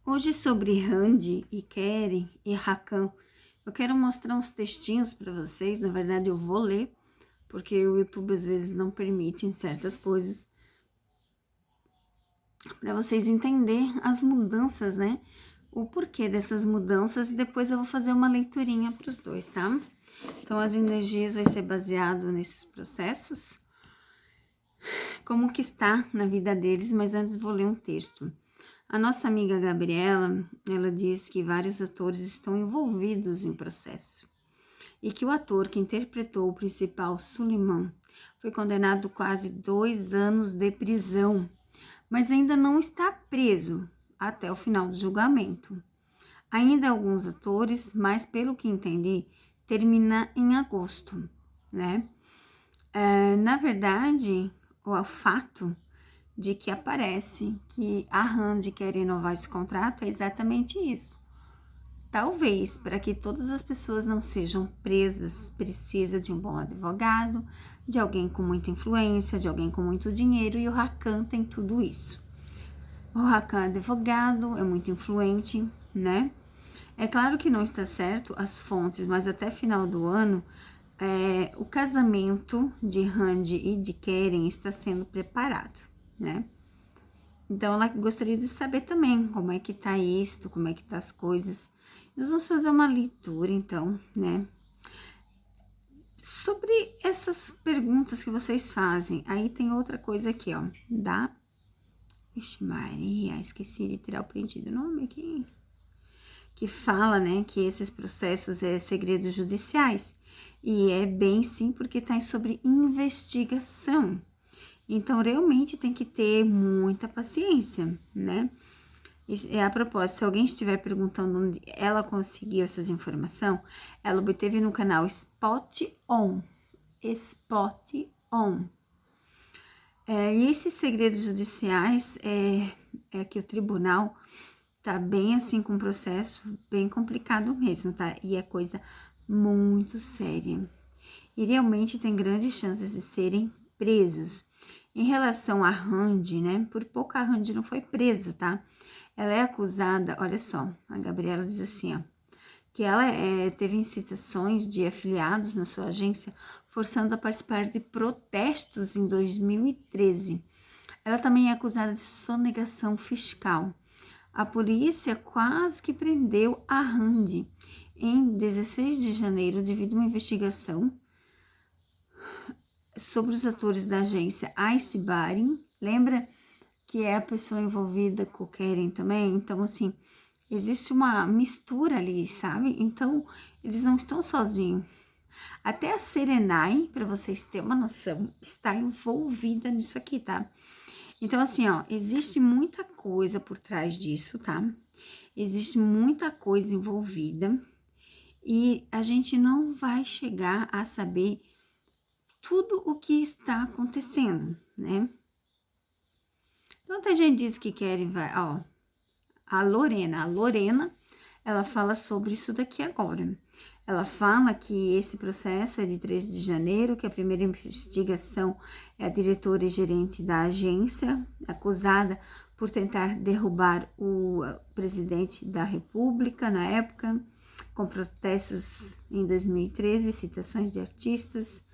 Hoje sobre Randy e Keren e Rakan, eu quero mostrar uns textinhos para vocês. Na verdade eu vou ler, porque o YouTube às vezes não permite certas coisas, para vocês entenderem as mudanças, né? O porquê dessas mudanças, e depois eu vou fazer uma leiturinha para os dois, tá? Então as energias vai ser baseado nesses processos, como que está na vida deles, mas antes vou ler um texto. A nossa amiga Gabriela, ela diz que vários atores estão envolvidos em processo e que o ator que interpretou o principal, Suleiman, foi condenado a quase 2 anos de prisão, mas ainda não está preso até o final do julgamento. Ainda alguns atores, mas pelo que entendi, termina em agosto, né? Na verdade, o fato de que aparece que a Randy quer renovar esse contrato é exatamente isso. Talvez, para que todas as pessoas não sejam presas, precisa de um bom advogado, de alguém com muita influência, de alguém com muito dinheiro, e o Rakan tem tudo isso. O Rakan é advogado, é muito influente, né? É claro que não está certo as fontes, mas até final do ano, o casamento de Randy e de Keren está sendo preparado, né? Então, ela gostaria de saber também como é que tá isto, como é que tá as coisas. Nós vamos fazer uma leitura, então, né? Sobre essas perguntas que vocês fazem. Aí tem outra coisa aqui, ó. Ixi, Maria, esqueci de tirar o print do nome aqui. Que fala, né, que esses processos é segredos judiciais. E é bem sim, porque tá sobre investigação. Então, realmente tem que ter muita paciência, né? E a propósito, se alguém estiver perguntando onde ela conseguiu essas informações, ela obteve no canal Spot On. Spot On. E esses segredos judiciais é que o tribunal tá bem assim com o processo, bem complicado mesmo, tá? E é coisa muito séria. E realmente tem grandes chances de serem presos. Em relação a Randy, né? Por pouco a Randy não foi presa, tá? Ela é acusada, olha só, a Gabriela diz assim, ó, que ela teve incitações de afiliados na sua agência, forçando a participar de protestos em 2013. Ela também é acusada de sonegação fiscal. A polícia quase que prendeu a Randy em 16 de janeiro devido a uma investigação sobre os atores da agência Ice Baring. Lembra que é a pessoa envolvida com o Keren também? Então, assim, existe uma mistura ali, sabe? Então, eles não estão sozinhos. Até a Serenai, para vocês terem uma noção, está envolvida nisso aqui, tá? Então, assim, ó, existe muita coisa por trás disso, tá? Existe muita coisa envolvida e a gente não vai chegar a saber tudo o que está acontecendo, né? Tanta gente diz que querem, ó, a Lorena, ela fala sobre isso daqui agora. Ela fala que esse processo é de 13 de janeiro, que a primeira investigação é a diretora e gerente da agência, acusada por tentar derrubar o presidente da República na época, com protestos em 2013, citações de artistas,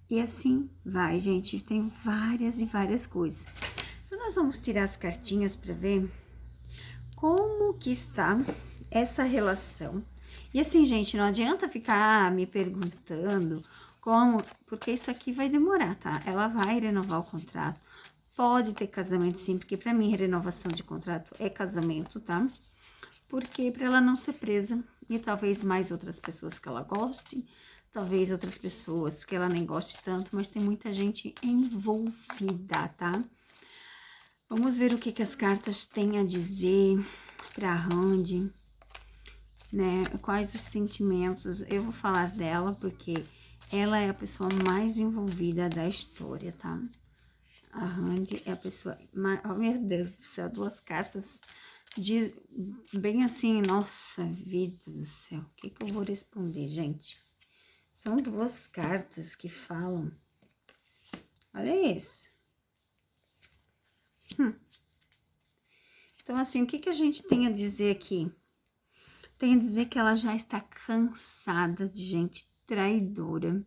e assim vai, gente. Tem várias e várias coisas. Então, nós vamos tirar as cartinhas para ver como que está essa relação. E assim, gente, não adianta ficar me perguntando como, porque isso aqui vai demorar, tá? Ela vai renovar o contrato. Pode ter casamento sim, porque para mim renovação de contrato é casamento, tá? Porque para ela não ser presa e talvez mais outras pessoas que ela goste, talvez outras pessoas que ela nem goste tanto, mas tem muita gente envolvida, tá? Vamos ver o que as cartas têm a dizer para a Randy, né? Quais os sentimentos. Eu vou falar dela porque ela é a pessoa mais envolvida da história, tá? A Randy é a pessoa mais... Oh, meu Deus do céu, 2 cartas de bem assim, nossa vida do céu. O que eu vou responder, gente? São 2 cartas que falam. Olha isso. Então, assim, o que que a gente tem a dizer aqui? Tem a dizer que ela já está cansada de gente traidora.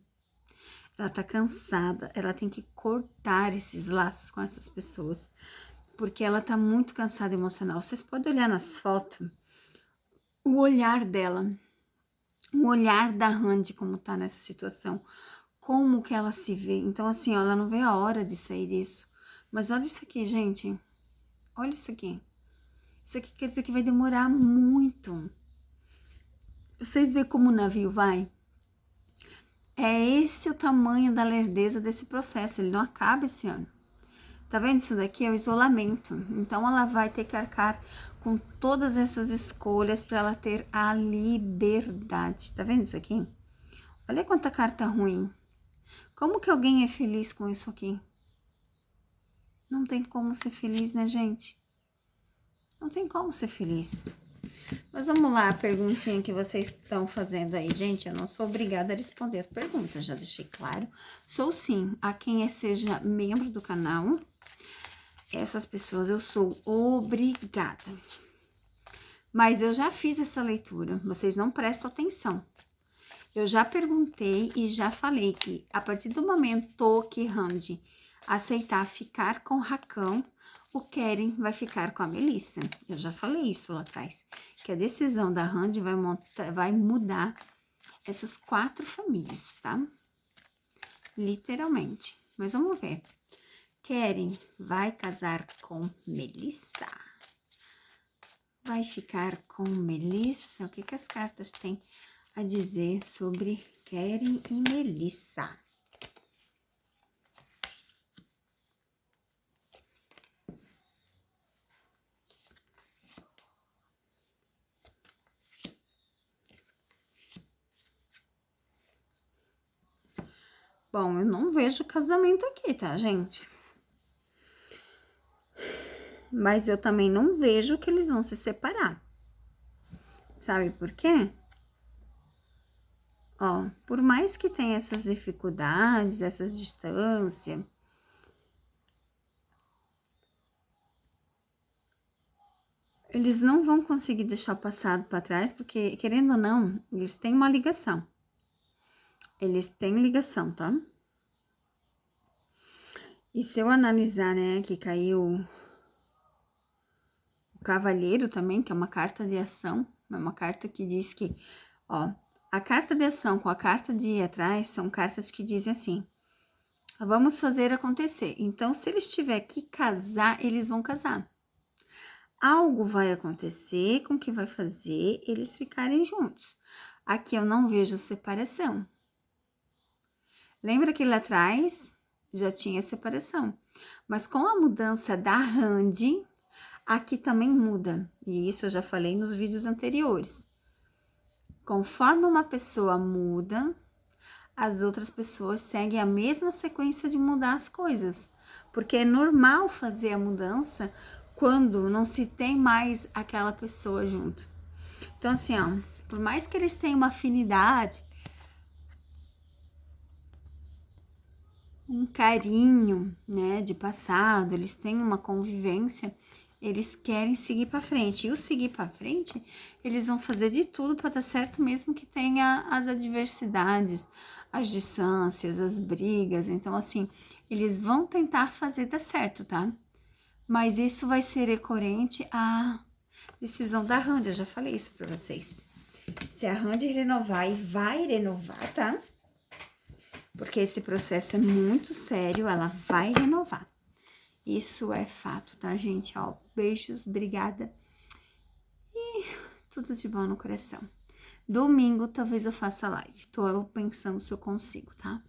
Ela tá cansada, ela tem que cortar esses laços com essas pessoas, porque ela tá muito cansada emocional. Vocês podem olhar nas fotos, o olhar dela, o olhar da Randy como tá nessa situação, como que ela se vê. Então, assim, ó, ela não vê a hora de sair disso. Mas olha isso aqui, gente. Olha isso aqui. Isso aqui quer dizer que vai demorar muito. Vocês veem como o navio vai? É esse o tamanho da lerdeza desse processo, ele não acaba esse ano. Tá vendo? Isso daqui é o isolamento. Então, ela vai ter que arcar com todas essas escolhas para ela ter a liberdade. Tá vendo isso aqui? Olha quanta carta ruim. Como que alguém é feliz com isso aqui? Não tem como ser feliz, né, gente? Não tem como ser feliz. Mas vamos lá, a perguntinha que vocês estão fazendo aí. Gente, eu não sou obrigada a responder as perguntas, já deixei claro. Sou sim, a quem seja membro do canal, essas pessoas eu sou obrigada. Mas eu já fiz essa leitura, vocês não prestam atenção. Eu já perguntei e já falei que a partir do momento que Randy aceitar ficar com o Racão, o Keren vai ficar com a Melissa. Eu já falei isso lá atrás, que a decisão da Randy vai mudar essas 4 famílias, tá? Literalmente. Mas vamos ver. Keren vai casar com Melissa? Vai ficar com Melissa? O que que as cartas têm a dizer sobre Keren e Melissa? Bom, eu não vejo casamento aqui, tá, gente? Mas eu também não vejo que eles vão se separar. Sabe por quê? Ó, por mais que tenha essas dificuldades, essas distâncias, eles não vão conseguir deixar o passado para trás, porque, querendo ou não, eles têm uma ligação. Eles têm ligação, tá? E se eu analisar, né, que caiu o Cavalheiro também, que é uma carta de ação, é uma carta que diz que, ó, a carta de ação com a carta de ir atrás são cartas que dizem assim, vamos fazer acontecer. Então, se eles tiverem que casar, eles vão casar. Algo vai acontecer com que vai fazer eles ficarem juntos. Aqui eu não vejo separação. Lembra que lá atrás já tinha separação. Mas com a mudança da Randy, aqui também muda. E isso eu já falei nos vídeos anteriores. Conforme uma pessoa muda, as outras pessoas seguem a mesma sequência de mudar as coisas. Porque é normal fazer a mudança quando não se tem mais aquela pessoa junto. Então, assim, ó, por mais que eles tenham uma afinidade, um carinho, né, de passado, eles têm uma convivência, eles querem seguir para frente. E o seguir para frente, eles vão fazer de tudo para dar certo, mesmo que tenha as adversidades, as distâncias, as brigas. Então, assim, eles vão tentar fazer dar certo, tá? Mas isso vai ser coerente à decisão da Randy. Eu já falei isso para vocês. Se a Randy renovar, e vai renovar, tá? Porque esse processo é muito sério, ela vai renovar. Isso é fato, tá, gente? Ó, beijos, obrigada. E tudo de bom no coração. Domingo, talvez eu faça live. Tô pensando se eu consigo, tá?